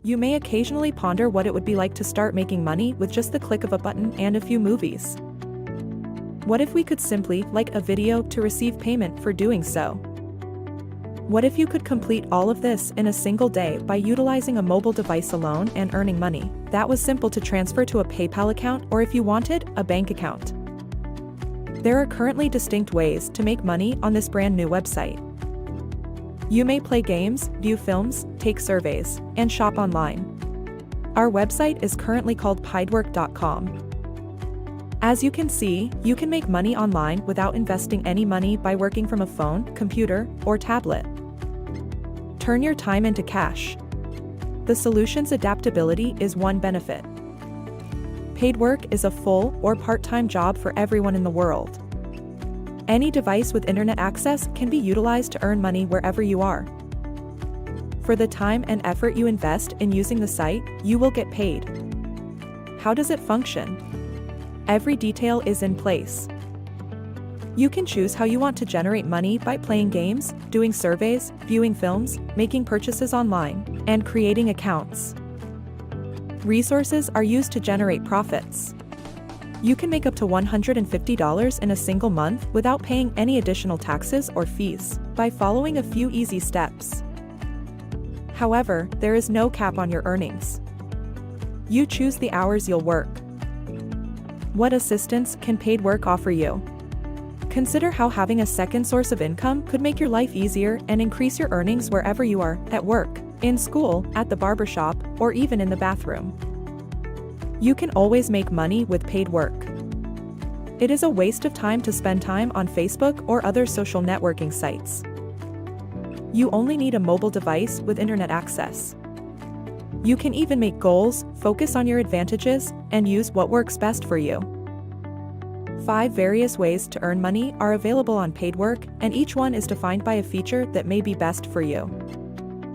You may occasionally ponder what it would be like to start making money with just the click of a button and a few movies. What if we could simply like a video to receive payment for doing so? What if you could complete all of this in a single day by utilizing a mobile device alone and earning money that was simple to transfer to a PayPal account, or if you wanted, a bank account? There are currently distinct ways to make money on this brand new website. You may play games, view films, take surveys, and shop online. Our website is currently called paidwork.com. As you can see, you can make money online without investing any money by working from a phone, computer, or tablet. Turn your time into cash. The solution's adaptability is one benefit. Paid work is a full or part-time job for everyone in the world. Any device with internet access can be utilized to earn money wherever you are. For the time and effort you invest in using the site, you will get paid. How does it function? Every detail is in place. You can choose how you want to generate money by playing games, doing surveys, viewing films, making purchases online, and creating accounts. Resources are used to generate profits. You can make up to $150 in a single month without paying any additional taxes or fees by following a few easy steps. However, there is no cap on your earnings. You choose the hours you'll work. What assistance can paid work offer you? Consider how having a second source of income could make your life easier and increase your earnings wherever you are, at work, in school, at the barbershop, or even in the bathroom. You can always make money with paid work. It is a waste of time to spend time on Facebook or other social networking sites. You only need a mobile device with internet access. You can even make goals, focus on your advantages, and use what works best for you. 5 various ways to earn money are available on paid work, and each one is defined by a feature that may be best for you.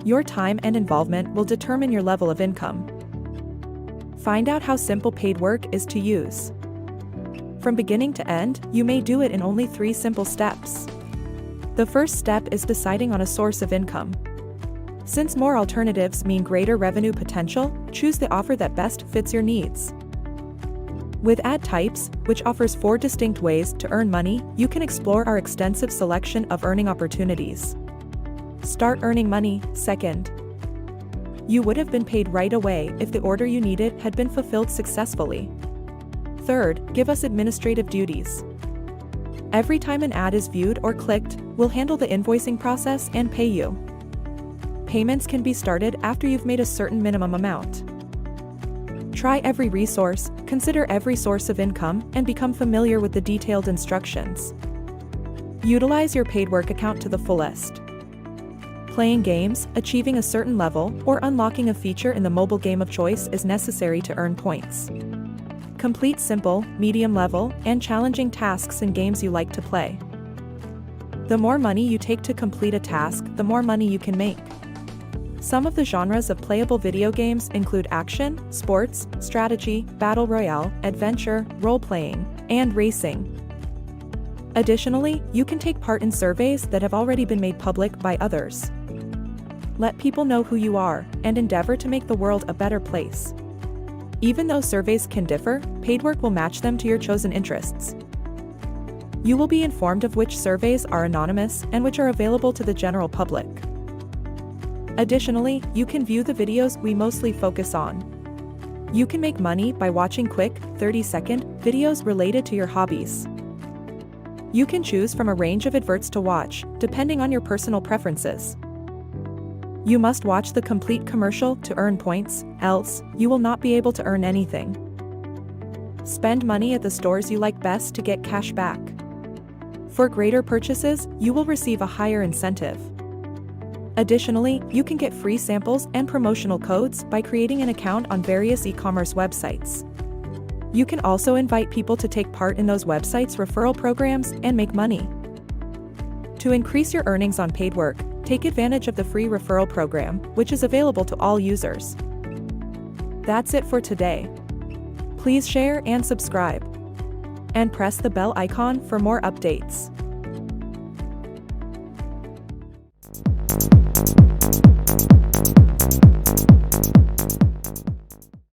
Your time and involvement will determine your level of income. Find out how simple paid work is to use. From beginning to end, you may do it in only 3 simple steps. The first step is deciding on a source of income. Since more alternatives mean greater revenue potential, choose the offer that best fits your needs. With ad types, which offers 4 distinct ways to earn money, you can explore our extensive selection of earning opportunities. Start earning money. Second, you would have been paid right away if the order you needed had been fulfilled successfully. Third, give us administrative duties. Every time an ad is viewed or clicked, we'll handle the invoicing process and pay you. Payments can be started after you've made a certain minimum amount. Try every resource, consider every source of income, and become familiar with the detailed instructions. Utilize your paid work account to the fullest. Playing games, achieving a certain level, or unlocking a feature in the mobile game of choice is necessary to earn points. Complete simple, medium level, and challenging tasks in games you like to play. The more money you take to complete a task, the more money you can make. Some of the genres of playable video games include action, sports, strategy, battle royale, adventure, role-playing, and racing. Additionally, you can take part in surveys that have already been made public by others. Let people know who you are, and endeavor to make the world a better place. Even though surveys can differ, paid work will match them to your chosen interests. You will be informed of which surveys are anonymous and which are available to the general public. Additionally, you can view the videos we mostly focus on. You can make money by watching quick, 30-second videos related to your hobbies. You can choose from a range of adverts to watch, depending on your personal preferences. You must watch the complete commercial to earn points, else, you will not be able to earn anything. Spend money at the stores you like best to get cash back. For greater purchases, you will receive a higher incentive. Additionally, you can get free samples and promotional codes by creating an account on various e-commerce websites. You can also invite people to take part in those websites' referral programs and make money. To increase your earnings on paid work, take advantage of the free referral program, which is available to all users. That's it for today. Please share and subscribe. And press the bell icon for more updates.